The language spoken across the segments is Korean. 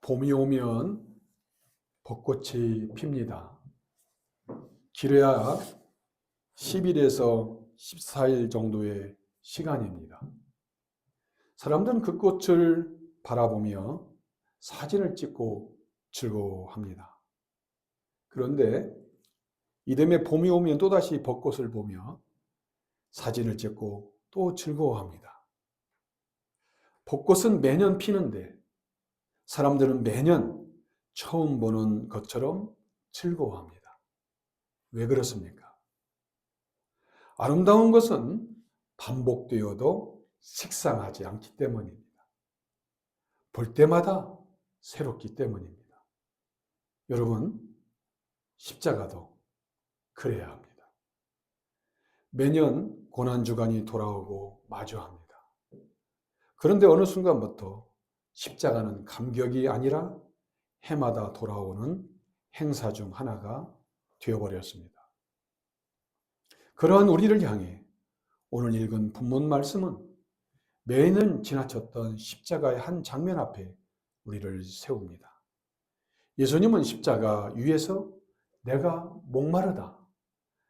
봄이 오면 벚꽃이 핍니다. 길어야 10일에서 14일 정도의 시간입니다. 사람들은 그 꽃을 바라보며 사진을 찍고 즐거워합니다. 그런데 이듬해 봄이 오면 또다시 벚꽃을 보며 사진을 찍고 또 즐거워합니다. 벚꽃은 매년 피는데 사람들은 매년 처음 보는 것처럼 즐거워합니다. 왜 그렇습니까? 아름다운 것은 반복되어도 식상하지 않기 때문입니다. 볼 때마다 새롭기 때문입니다. 여러분, 십자가도 그래야 합니다. 매년 고난주간이 돌아오고 마주합니다. 그런데 어느 순간부터 십자가는 감격이 아니라 해마다 돌아오는 행사 중 하나가 되어버렸습니다. 그러한 우리를 향해 오늘 읽은 본문 말씀은 매년 지나쳤던 십자가의 한 장면 앞에 우리를 세웁니다. 예수님은 십자가 위에서 내가 목마르다,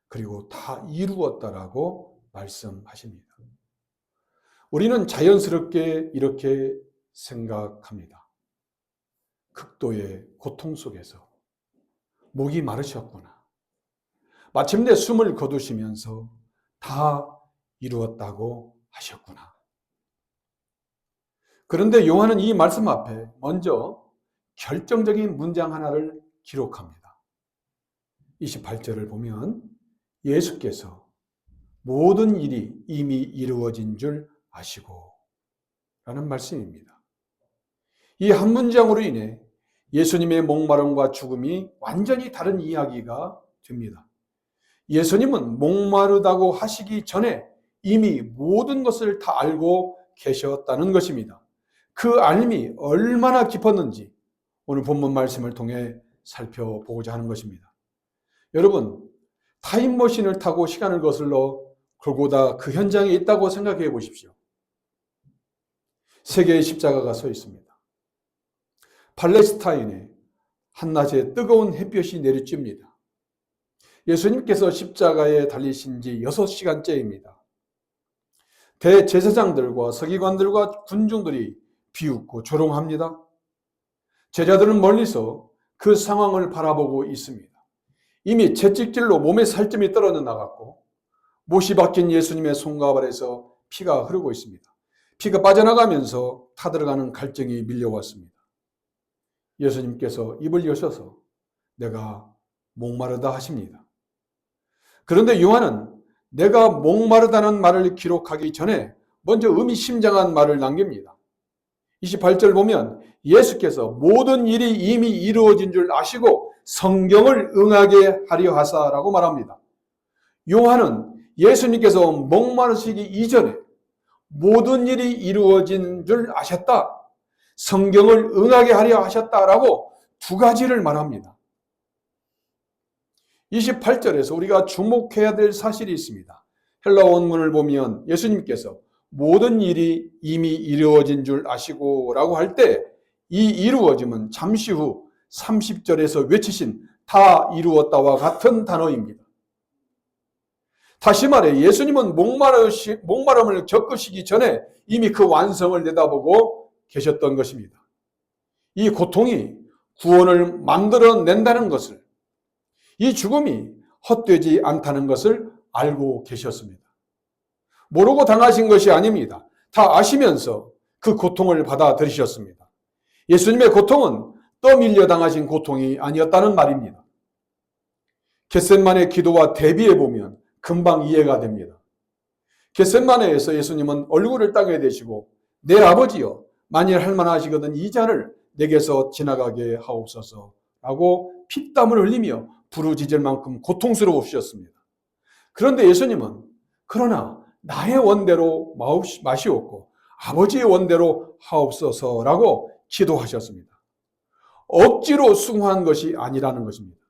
그리고 다 이루었다라고 말씀하십니다. 우리는 자연스럽게 이렇게 생각합니다. 극도의 고통 속에서 목이 마르셨구나. 마침내 숨을 거두시면서 다 이루었다고 하셨구나. 그런데 요한은 이 말씀 앞에 먼저 결정적인 문장 하나를 기록합니다. 28절을 보면 예수께서 모든 일이 이미 이루어진 줄 아시고 라는 말씀입니다. 이 한 문장으로 인해 예수님의 목마름과 죽음이 완전히 다른 이야기가 됩니다. 예수님은 목마르다고 하시기 전에 이미 모든 것을 다 알고 계셨다는 것입니다. 그 알미 얼마나 깊었는지 오늘 본문 말씀을 통해 살펴보고자 하는 것입니다. 여러분, 타임머신을 타고 시간을 거슬러 골고다 그 현장에 있다고 생각해 보십시오. 세 개의 십자가가 서 있습니다. 팔레스타인에 한낮에 뜨거운 햇볕이 내리쬐입니다. 예수님께서 십자가에 달리신 지 6시간째입니다. 대제사장들과 서기관들과 군중들이 비웃고 조롱합니다. 제자들은 멀리서 그 상황을 바라보고 있습니다. 이미 채찍질로 몸에 살점이 떨어져 나갔고 못이 박힌 예수님의 손과 발에서 피가 흐르고 있습니다. 피가 빠져나가면서 타들어가는 갈증이 밀려왔습니다. 예수님께서 입을 여셔서 내가 목마르다 하십니다. 그런데 요한은 내가 목마르다는 말을 기록하기 전에 먼저 의미심장한 말을 남깁니다. 28절 보면 예수께서 모든 일이 이미 이루어진 줄 아시고 성경을 응하게 하려 하사라고 말합니다. 요한은 예수님께서 목마르시기 이전에 모든 일이 이루어진 줄 아셨다, 성경을 응하게 하려 하셨다라고 두 가지를 말합니다. 28절에서 우리가 주목해야 될 사실이 있습니다. 헬라 원문을 보면 예수님께서 모든 일이 이미 이루어진 줄 아시고 라고 할 때 이 이루어짐은 잠시 후 30절에서 외치신 다 이루었다와 같은 단어입니다. 다시 말해 예수님은 목마름을 겪으시기 전에 이미 그 완성을 내다보고 계셨던 것입니다. 이 고통이 구원을 만들어낸다는 것을, 이 죽음이 헛되지 않다는 것을 알고 계셨습니다. 모르고 당하신 것이 아닙니다. 다 아시면서 그 고통을 받아들이셨습니다. 예수님의 고통은 떠밀려 당하신 고통이 아니었다는 말입니다. 겟세마네 기도와 대비해 보면 금방 이해가 됩니다. 겟세마네에서 예수님은 얼굴을 땅에 대시고 내 아버지여 만일 할만하시거든 이 잔을 내게서 지나가게 하옵소서라고 피땀을 흘리며 부르짖을 만큼 고통스러우셨습니다. 그런데 예수님은 그러나 나의 원대로 마시옵고 아버지의 원대로 하옵소서라고 기도하셨습니다. 억지로 수긍한 것이 아니라는 것입니다.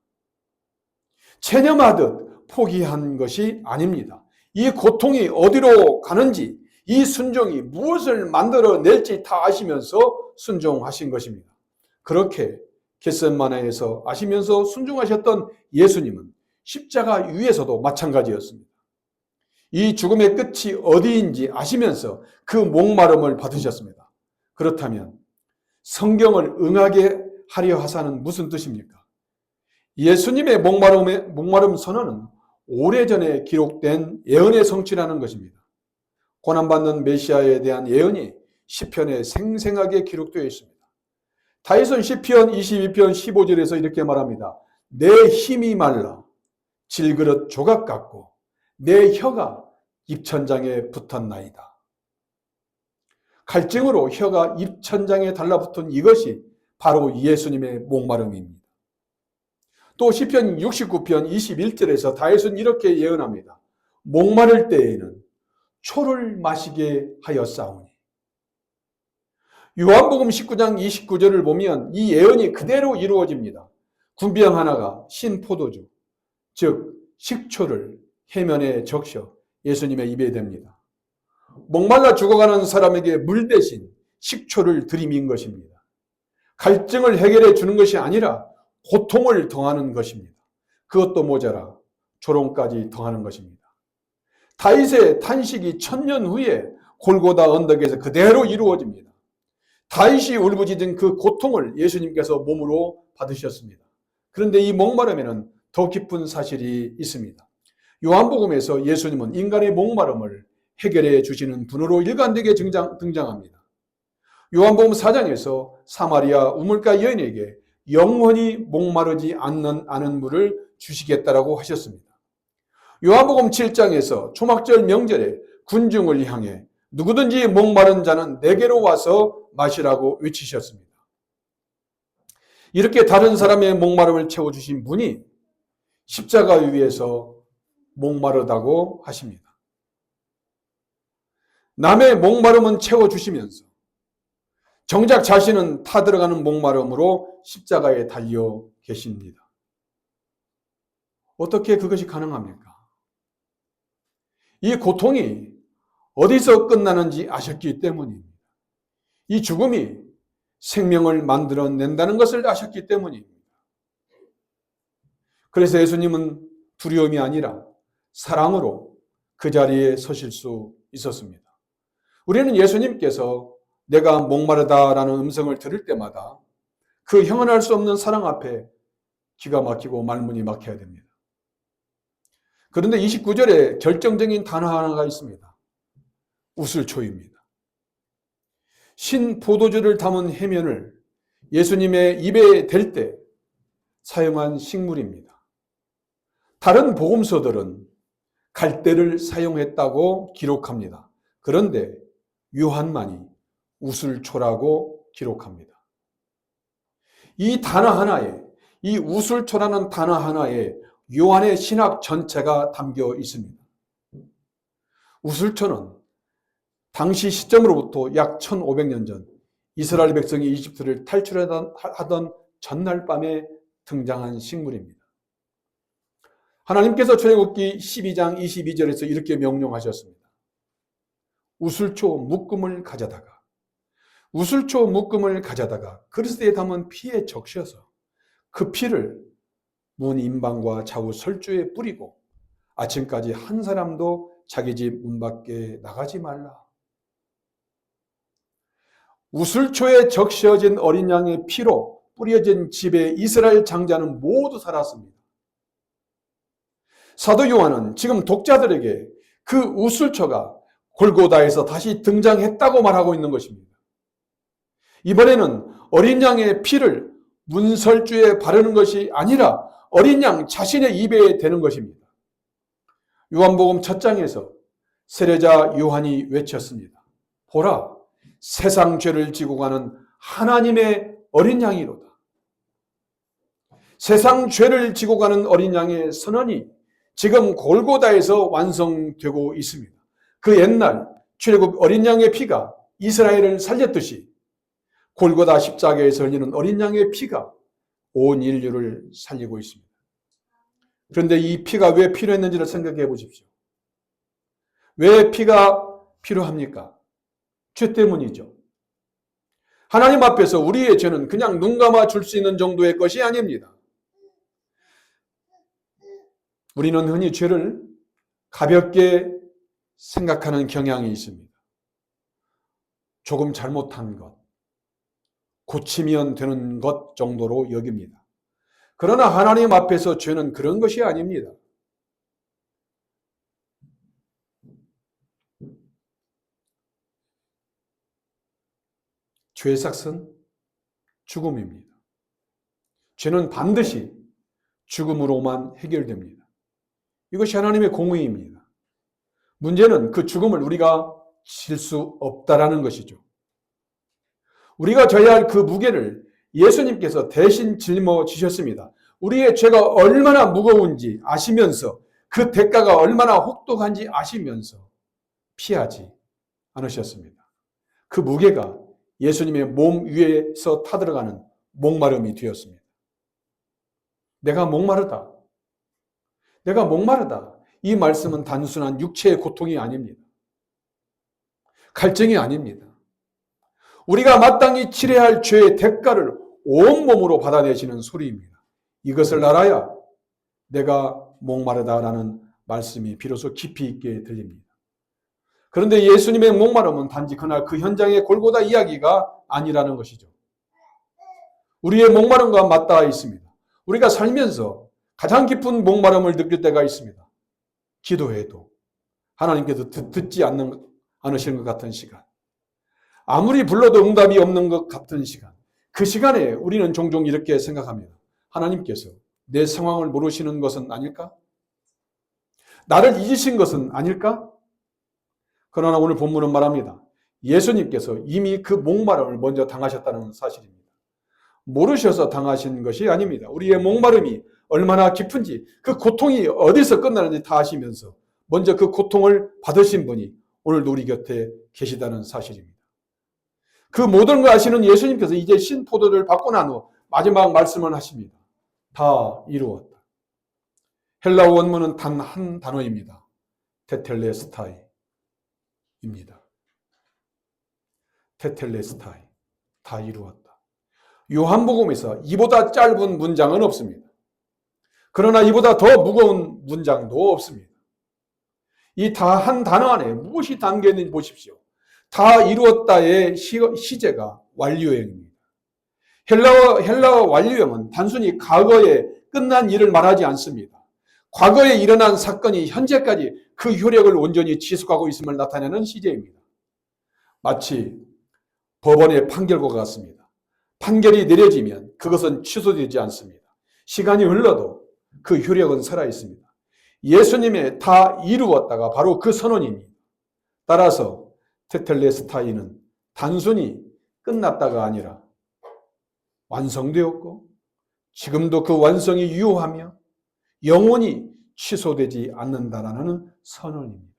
체념하듯 포기한 것이 아닙니다. 이 고통이 어디로 가는지, 이 순종이 무엇을 만들어낼지 다 아시면서 순종하신 것입니다. 그렇게 겟세마네에서 아시면서 순종하셨던 예수님은 십자가 위에서도 마찬가지였습니다. 이 죽음의 끝이 어디인지 아시면서 그 목마름을 받으셨습니다. 그렇다면 성경을 응하게 하려 하사는 무슨 뜻입니까? 예수님의 목마름 선언은 오래전에 기록된 예언의 성취라는 것입니다. 고난받는 메시아에 대한 예언이 시편에 생생하게 기록되어 있습니다. 다윗은 시편 22편 15절에서 이렇게 말합니다. 내 힘이 말라 질그릇 조각 같고 내 혀가 입천장에 붙었나이다. 갈증으로 혀가 입천장에 달라붙은 이것이 바로 예수님의 목마름입니다. 또 시편 69편 21절에서 다윗은 이렇게 예언합니다. 목마를 때에는 초를 마시게 하였사오니. 요한복음 19장 29절을 보면 이 예언이 그대로 이루어집니다. 군병 하나가 신 포도주, 즉 식초를 해면에 적셔 예수님의 입에 댑니다. 목말라 죽어가는 사람에게 물 대신 식초를 들이민 것입니다. 갈증을 해결해 주는 것이 아니라 고통을 더하는 것입니다. 그것도 모자라 조롱까지 더하는 것입니다. 다윗의 탄식이 1000년 후에 골고다 언덕에서 그대로 이루어집니다. 다윗이 울부짖은 그 고통을 예수님께서 몸으로 받으셨습니다. 그런데 이 목마름에는 더 깊은 사실이 있습니다. 요한복음에서 예수님은 인간의 목마름을 해결해 주시는 분으로 일관되게 등장합니다. 요한복음 4장에서 사마리아 우물가 여인에게 영원히 목마르지 않는 물을 주시겠다라고 하셨습니다. 요한복음 7장에서 초막절 명절에 군중을 향해 누구든지 목마른 자는 내게로 와서 마시라고 외치셨습니다. 이렇게 다른 사람의 목마름을 채워주신 분이 십자가 위에서 목마르다고 하십니다. 남의 목마름은 채워주시면서 정작 자신은 타들어가는 목마름으로 십자가에 달려 계십니다. 어떻게 그것이 가능합니까? 이 고통이 어디서 끝나는지 아셨기 때문입니다. 이 죽음이 생명을 만들어낸다는 것을 아셨기 때문입니다. 그래서 예수님은 두려움이 아니라 사랑으로 그 자리에 서실 수 있었습니다. 우리는 예수님께서 내가 목마르다라는 음성을 들을 때마다 그 형언할 수 없는 사랑 앞에 기가 막히고 말문이 막혀야 됩니다. 그런데 29절에 결정적인 단어 하나가 있습니다. 우슬초입니다. 신 포도주를 담은 해면을 예수님의 입에 댈 때 사용한 식물입니다. 다른 복음서들은 갈대를 사용했다고 기록합니다. 그런데 요한만이 우슬초라고 기록합니다. 이 단어 하나에, 이 우슬초라는 단어 하나에 요한의 신학 전체가 담겨 있습니다. 우슬초는 당시 시점으로부터 약 1500년 전 이스라엘 백성이 이집트를 탈출하던 전날 밤에 등장한 식물입니다. 하나님께서 출애굽기 12장 22절에서 이렇게 명령하셨습니다. 우슬초 묶음을 가져다가 그릇에 담은 피에 적셔서 그 피를 문 임방과 좌우 설주에 뿌리고 아침까지 한 사람도 자기 집 문 밖에 나가지 말라. 우슬초에 적셔진 어린 양의 피로 뿌려진 집에 이스라엘 장자는 모두 살았습니다. 사도 요한은 지금 독자들에게 그 우슬초가 골고다에서 다시 등장했다고 말하고 있는 것입니다. 이번에는 어린 양의 피를 문설주에 바르는 것이 아니라 어린 양 자신의 입에 대는 것입니다. 요한복음 첫 장에서 세례자 요한이 외쳤습니다. 보라, 세상 죄를 지고 가는 하나님의 어린 양이로다. 세상 죄를 지고 가는 어린 양의 선언이 지금 골고다에서 완성되고 있습니다. 그 옛날 출애굽 어린 양의 피가 이스라엘을 살렸듯이 골고다 십자가에서 흘리는 어린 양의 피가 온 인류를 살리고 있습니다. 그런데 이 피가 왜 필요했는지를 생각해 보십시오. 왜 피가 필요합니까? 죄 때문이죠. 하나님 앞에서 우리의 죄는 그냥 눈 감아 줄 수 있는 정도의 것이 아닙니다. 우리는 흔히 죄를 가볍게 생각하는 경향이 있습니다. 조금 잘못한 것, 고치면 되는 것 정도로 여깁니다. 그러나 하나님 앞에서 죄는 그런 것이 아닙니다. 죄의 삭은 죽음입니다. 죄는 반드시 죽음으로만 해결됩니다. 이것이 하나님의 공의입니다. 문제는 그 죽음을 우리가 질 수 없다라는 것이죠. 우리가 져야 할 그 무게를 예수님께서 대신 짊어지셨습니다. 우리의 죄가 얼마나 무거운지 아시면서 그 대가가 얼마나 혹독한지 아시면서 피하지 않으셨습니다. 그 무게가 예수님의 몸 위에서 타들어가는 목마름이 되었습니다. 내가 목마르다. 내가 목마르다. 이 말씀은 단순한 육체의 고통이 아닙니다. 갈증이 아닙니다. 우리가 마땅히 치러야 할 죄의 대가를 온몸으로 받아내시는 소리입니다. 이것을 알아야 내가 목마르다라는 말씀이 비로소 깊이 있게 들립니다. 그런데 예수님의 목마름은 단지 그날 그 현장의 골고다 이야기가 아니라는 것이죠. 우리의 목마름과 맞닿아 있습니다. 우리가 살면서 가장 깊은 목마름을 느낄 때가 있습니다. 기도해도 하나님께서 듣지 않으시는 것 같은 시간. 아무리 불러도 응답이 없는 것 같은 시간. 그 시간에 우리는 종종 이렇게 생각합니다. 하나님께서 내 상황을 모르시는 것은 아닐까? 나를 잊으신 것은 아닐까? 그러나 오늘 본문은 말합니다. 예수님께서 이미 그 목마름을 먼저 당하셨다는 사실입니다. 모르셔서 당하신 것이 아닙니다. 우리의 목마름이 얼마나 깊은지, 그 고통이 어디서 끝나는지 다 아시면서 먼저 그 고통을 받으신 분이 오늘도 우리 곁에 계시다는 사실입니다. 그 모든 걸 아시는 예수님께서 이제 신포도를 받고 난 후 마지막 말씀을 하십니다. 다 이루었다. 헬라어 원문은 단 한 단어입니다. 테텔레스타이입니다. 테텔레스타이. 다 이루었다. 요한복음에서 이보다 짧은 문장은 없습니다. 그러나 이보다 더 무거운 문장도 없습니다. 이 다 한 단어 안에 무엇이 담겨 있는지 보십시오. 다 이루었다의 시제가 완료형입니다. 헬라어 완료형은 단순히 과거에 끝난 일을 말하지 않습니다. 과거에 일어난 사건이 현재까지 그 효력을 온전히 지속하고 있음을 나타내는 시제입니다. 마치 법원의 판결과 같습니다. 판결이 내려지면 그것은 취소되지 않습니다. 시간이 흘러도 그 효력은 살아있습니다. 예수님의 다 이루었다가 바로 그 선언입니다. 따라서 테텔레스타이는 단순히 끝났다가 아니라 완성되었고 지금도 그 완성이 유효하며 영원히 취소되지 않는다라는 선언입니다.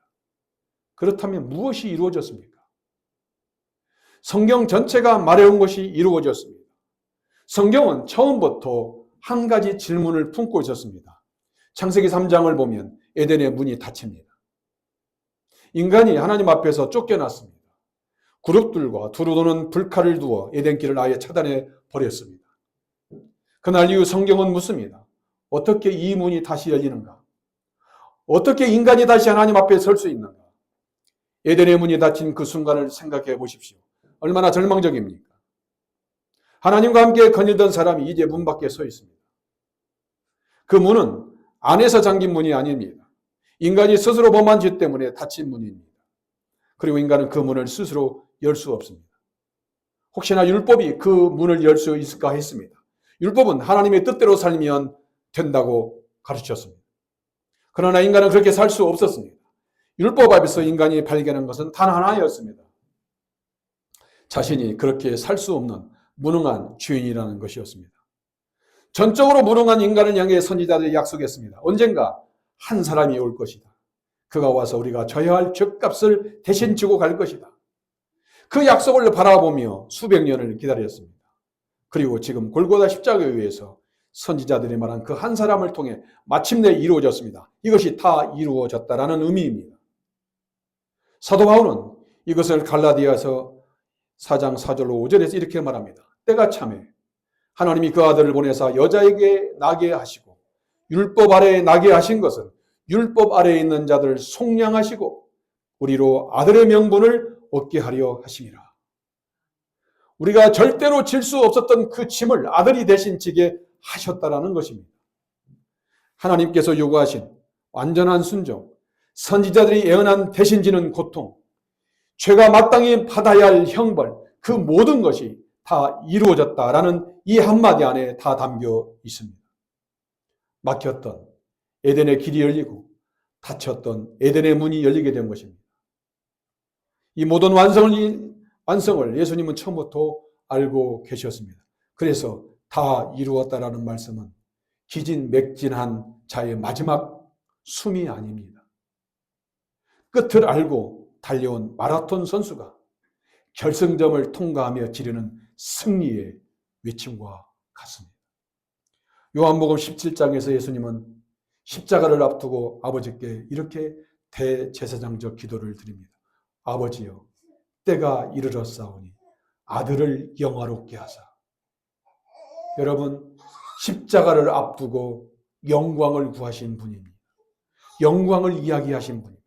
그렇다면 무엇이 이루어졌습니까? 성경 전체가 말해온 것이 이루어졌습니다. 성경은 처음부터 한 가지 질문을 품고 있었습니다. 창세기 3장을 보면 에덴의 문이 닫힙니다. 인간이 하나님 앞에서 쫓겨났습니다. 그룹들과 두루 도는 불칼을 두어 에덴길을 아예 차단해 버렸습니다. 그날 이후 성경은 묻습니다. 어떻게 이 문이 다시 열리는가? 어떻게 인간이 다시 하나님 앞에 설 수 있는가? 에덴의 문이 닫힌 그 순간을 생각해 보십시오. 얼마나 절망적입니까? 하나님과 함께 거닐던 사람이 이제 문 밖에 서 있습니다. 그 문은 안에서 잠긴 문이 아닙니다. 인간이 스스로 범한 죄 때문에 닫힌 문입니다. 그리고 인간은 그 문을 스스로 열 수 없습니다. 혹시나 율법이 그 문을 열 수 있을까 했습니다. 율법은 하나님의 뜻대로 살면 된다고 가르쳤습니다. 그러나 인간은 그렇게 살 수 없었습니다. 율법 앞에서 인간이 발견한 것은 단 하나였습니다. 자신이 그렇게 살 수 없는 무능한 주인이라는 것이었습니다. 전적으로 무능한 인간을 향해 선지자들이 약속했습니다. 언젠가 한 사람이 올 것이다. 그가 와서 우리가 져야 할 죗값을 대신 지고 갈 것이다. 그 약속을 바라보며 수백 년을 기다렸습니다. 그리고 지금 골고다 십자가에 의해서 선지자들이 말한 그 한 사람을 통해 마침내 이루어졌습니다. 이것이 다 이루어졌다라는 의미입니다. 사도 바울은 이것을 갈라디아서 4장 4절로 5절에서 이렇게 말합니다. 때가 참에 하나님이 그 아들을 보내사 여자에게 나게 하시고 율법 아래에 나게 하신 것은 율법 아래에 있는 자들을 속량하시고 우리로 아들의 명분을 얻게 하려 하심이라. 우리가 절대로 질 수 없었던 그 짐을 아들이 대신 지게 하셨다라는 것입니다. 하나님께서 요구하신 완전한 순종, 선지자들이 예언한 대신 지는 고통, 죄가 마땅히 받아야 할 형벌, 그 모든 것이 다 이루어졌다라는 이 한마디 안에 다 담겨 있습니다. 막혔던 에덴의 길이 열리고 닫혔던 에덴의 문이 열리게 된 것입니다. 이 모든 완성을 예수님은 처음부터 알고 계셨습니다. 그래서 다 이루었다라는 말씀은 기진맥진한 자의 마지막 숨이 아닙니다. 끝을 알고 달려온 마라톤 선수가 결승점을 통과하며 지르는 승리의 외침과 같습니다. 요한복음 17장에서 예수님은 십자가를 앞두고 아버지께 이렇게 대제사장적 기도를 드립니다. 아버지여, 때가 이르렀사오니 아들을 영화롭게 하사. 여러분, 십자가를 앞두고 영광을 구하신 분입니다. 영광을 이야기하신 분입니다.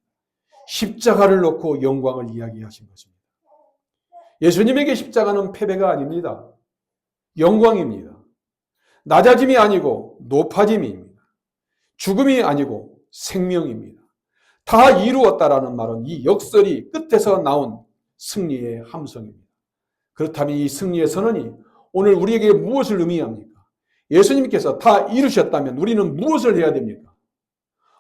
십자가를 놓고 영광을 이야기하신 것입니다. 예수님에게 십자가는 패배가 아닙니다. 영광입니다. 낮아짐이 아니고 높아짐입니다. 죽음이 아니고 생명입니다. 다 이루었다라는 말은 이 역설이 끝에서 나온 승리의 함성입니다. 그렇다면 이 승리의 선언이 오늘 우리에게 무엇을 의미합니까? 예수님께서 다 이루셨다면 우리는 무엇을 해야 됩니까?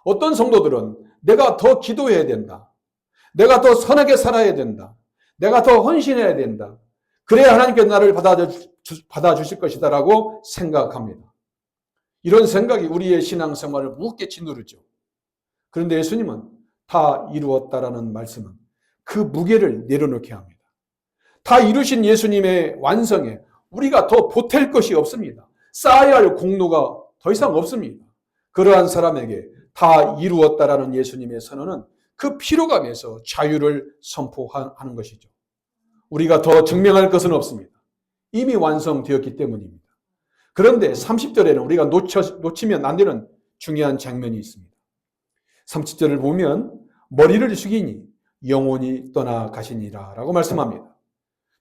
어떤 성도들은 내가 더 기도해야 된다. 내가 더 선하게 살아야 된다. 내가 더 헌신해야 된다. 그래야 하나님께서 나를 받아주실 것이다 라고 생각합니다. 이런 생각이 우리의 신앙생활을 무겁게 짓누르죠. 그런데 예수님은 다 이루었다라는 말씀은 그 무게를 내려놓게 합니다. 다 이루신 예수님의 완성에 우리가 더 보탤 것이 없습니다. 쌓아야 할 공로가 더 이상 없습니다. 그러한 사람에게 다 이루었다라는 예수님의 선언은 그 피로감에서 자유를 선포하는 것이죠. 우리가 더 증명할 것은 없습니다. 이미 완성되었기 때문입니다. 그런데 30절에는 우리가 놓치면 안 되는 중요한 장면이 있습니다. 30절을 보면 머리를 숙이니 영혼이 떠나가시니라 라고 말씀합니다.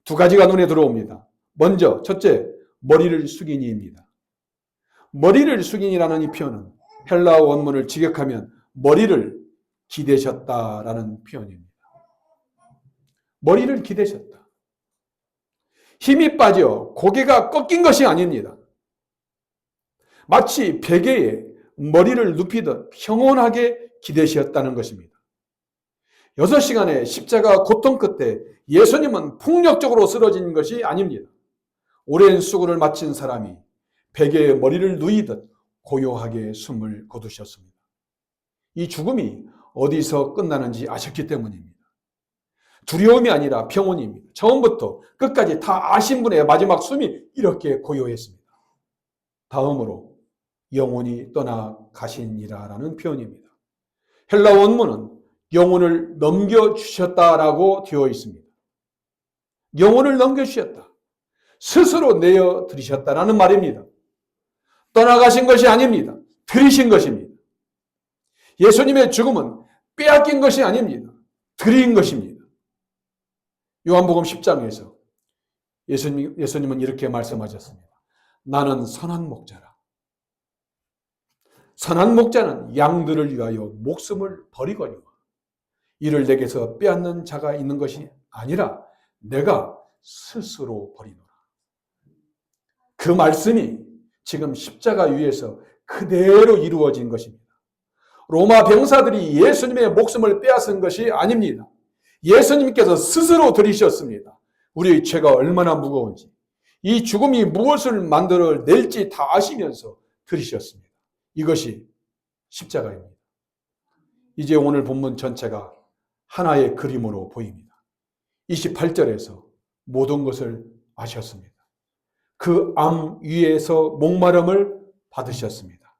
두 가지가 눈에 들어옵니다. 먼저 첫째, 머리를 숙이니입니다. 머리를 숙이니라는 이 표현은 헬라어 원문을 직역하면 머리를 기대셨다라는 표현입니다. 머리를 기대셨다. 힘이 빠져 고개가 꺾인 것이 아닙니다. 마치 베개에 머리를 눕히듯 평온하게 기대셨다는 것입니다. 6시간의 십자가 고통 끝에 예수님은 폭력적으로 쓰러진 것이 아닙니다. 오랜 수고를 마친 사람이 베개에 머리를 누이듯 고요하게 숨을 거두셨습니다. 이 죽음이 어디서 끝나는지 아셨기 때문입니다. 두려움이 아니라 평온입니다. 처음부터 끝까지 다 아신 분의 마지막 숨이 이렇게 고요했습니다. 다음으로 영혼이 떠나가시니라라는 표현입니다. 헬라 원문은 영혼을 넘겨주셨다라고 되어 있습니다. 영혼을 넘겨주셨다. 스스로 내어드리셨다라는 말입니다. 떠나가신 것이 아닙니다. 드리신 것입니다. 예수님의 죽음은 빼앗긴 것이 아닙니다. 드린 것입니다. 요한복음 10장에서 예수님은 이렇게 말씀하셨습니다. 나는 선한 목자라. 선한 목자는 양들을 위하여 목숨을 버리거니와 이를 내게서 빼앗는 자가 있는 것이 아니라 내가 스스로 버리노라. 그 말씀이 지금 십자가 위에서 그대로 이루어진 것입니다. 로마 병사들이 예수님의 목숨을 빼앗은 것이 아닙니다. 예수님께서 스스로 들이셨습니다. 우리의 죄가 얼마나 무거운지, 이 죽음이 무엇을 만들어낼지 다 아시면서 들이셨습니다. 이것이 십자가입니다. 이제 오늘 본문 전체가 하나의 그림으로 보입니다. 28절에서 모든 것을 아셨습니다. 그 암 위에서 목마름을 받으셨습니다.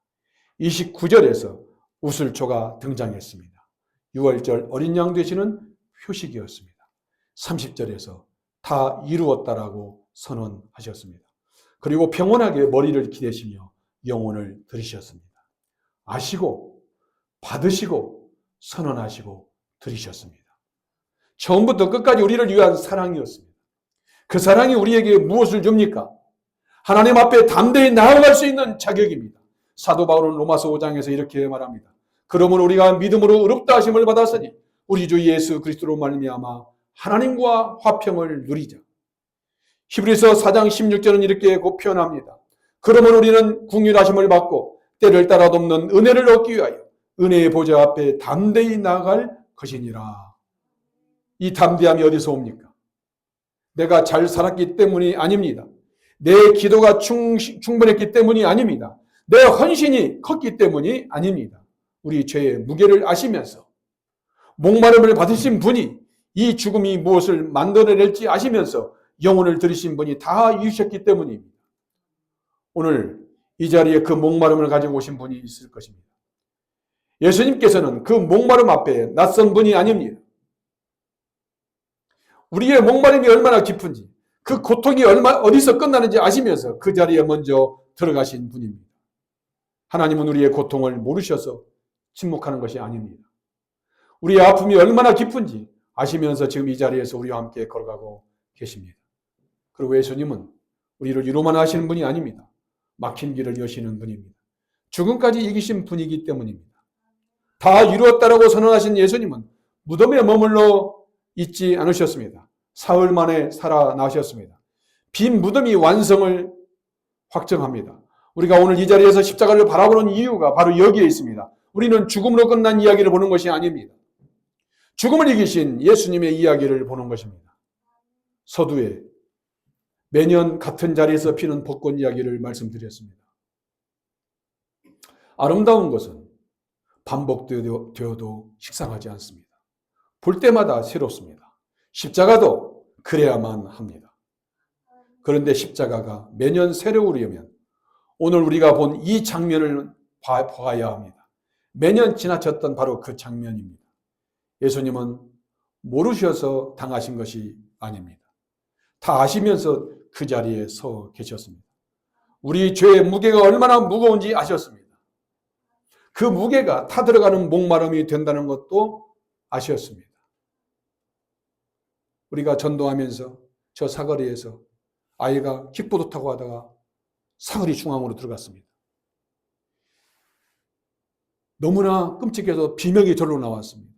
29절에서 우슬초가 등장했습니다. 6월절 어린 양 되시는 표식이었습니다. 30절에서 다 이루었다라고 선언하셨습니다. 그리고 평온하게 머리를 기대시며 영혼을 들으셨습니다. 아시고 받으시고 선언하시고 들으셨습니다. 처음부터 끝까지 우리를 위한 사랑이었습니다. 그 사랑이 우리에게 무엇을 줍니까? 하나님 앞에 담대히 나아갈 수 있는 자격입니다. 사도 바울은 로마서 5장에서 이렇게 말합니다. 그러므로 우리가 믿음으로 의롭다 하심을 받았으니 우리 주 예수 그리스도로 말미암아 하나님과 화평을 누리자. 히브리서 4장 16절은 이렇게 표현합니다. 그러므로 우리는 긍휼하심을 받고 때를 따라 돕는 은혜를 얻기 위하여 은혜의 보좌 앞에 담대히 나아갈 것이니라. 이 담대함이 어디서 옵니까? 내가 잘 살았기 때문이 아닙니다. 내 기도가 충분했기 때문이 아닙니다. 내 헌신이 컸기 때문이 아닙니다. 우리 죄의 무게를 아시면서 목마름을 받으신 분이 이 죽음이 무엇을 만들어낼지 아시면서 영혼을 들이신 분이 다 이루셨기 때문입니다. 오늘 이 자리에 그 목마름을 가지고 오신 분이 있을 것입니다. 예수님께서는 그 목마름 앞에 낯선 분이 아닙니다. 우리의 목마름이 얼마나 깊은지, 그 고통이 어디서 끝나는지 아시면서 그 자리에 먼저 들어가신 분입니다. 하나님은 우리의 고통을 모르셔서 침묵하는 것이 아닙니다. 우리의 아픔이 얼마나 깊은지 아시면서 지금 이 자리에서 우리와 함께 걸어가고 계십니다. 그리고 예수님은 우리를 위로만 하시는 분이 아닙니다. 막힌 길을 여시는 분입니다. 죽음까지 이기신 분이기 때문입니다. 다 이루었다라고 선언하신 예수님은 무덤에 머물러 있지 않으셨습니다. 사흘 만에 살아나셨습니다. 빈 무덤이 완성을 확정합니다. 우리가 오늘 이 자리에서 십자가를 바라보는 이유가 바로 여기에 있습니다. 우리는 죽음으로 끝난 이야기를 보는 것이 아닙니다. 죽음을 이기신 예수님의 이야기를 보는 것입니다. 서두에 매년 같은 자리에서 피는 벚꽃 이야기를 말씀드렸습니다. 아름다운 것은 반복되어도 식상하지 않습니다. 볼 때마다 새롭습니다. 십자가도 그래야만 합니다. 그런데 십자가가 매년 새로우려면 오늘 우리가 본 이 장면을 봐야 합니다. 매년 지나쳤던 바로 그 장면입니다. 예수님은 모르셔서 당하신 것이 아닙니다. 다 아시면서 그 자리에 서 계셨습니다. 우리 죄의 무게가 얼마나 무거운지 아셨습니다. 그 무게가 타들어가는 목마름이 된다는 것도 아셨습니다. 우리가 전도하면서 저 사거리에서 아이가 킥보드 타고 하다가 사거리 중앙으로 들어갔습니다. 너무나 끔찍해서 비명이 절로 나왔습니다.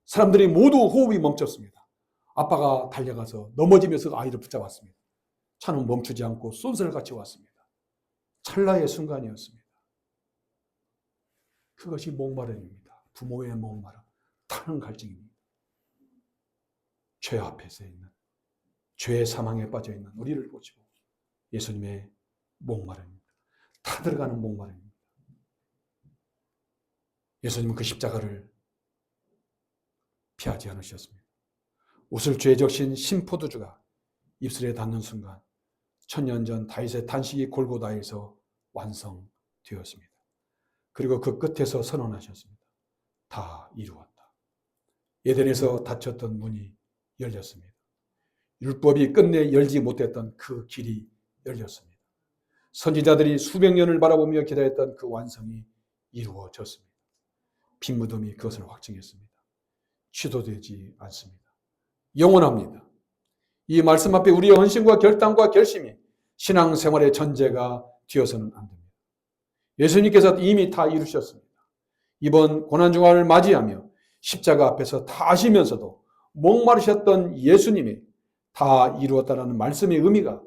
사람들이 모두 호흡이 멈췄습니다. 아빠가 달려가서 넘어지면서 아이를 붙잡았습니다. 차는 멈추지 않고 쏜살같이 왔습니다. 찰나의 순간이었습니다. 그것이 목마름입니다. 부모의 목마름, 타는 갈증입니다. 죄 앞에서 있는, 죄의 사망에 빠져 있는 우리를 보시고 예수님의 목마름입니다. 타들어가는 목마름입니다. 예수님은 그 십자가를 피하지 않으셨습니다. 웃을 죄 적신 신포도주가 입술에 닿는 순간 천년 전 다윗의 탄식이 골고다에서 완성되었습니다. 그리고 그 끝에서 선언하셨습니다. 다 이루었다. 에덴에서 닫혔던 문이 열렸습니다. 율법이 끝내 열지 못했던 그 길이 열렸습니다. 선지자들이 수백 년을 바라보며 기다렸던 그 완성이 이루어졌습니다. 빈 무덤이 그것을 확증했습니다. 취소되지 않습니다. 영원합니다. 이 말씀 앞에 우리의 헌신과 결단과 결심이 신앙생활의 전제가 되어서는 안 됩니다. 예수님께서 이미 다 이루셨습니다. 이번 고난주간을 맞이하며 십자가 앞에서 다 아시면서도 목마르셨던 예수님이 다 이루었다는 말씀의 의미가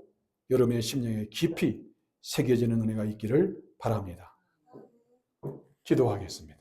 여러분의 심령에 깊이 새겨지는 은혜가 있기를 바랍니다. 기도하겠습니다.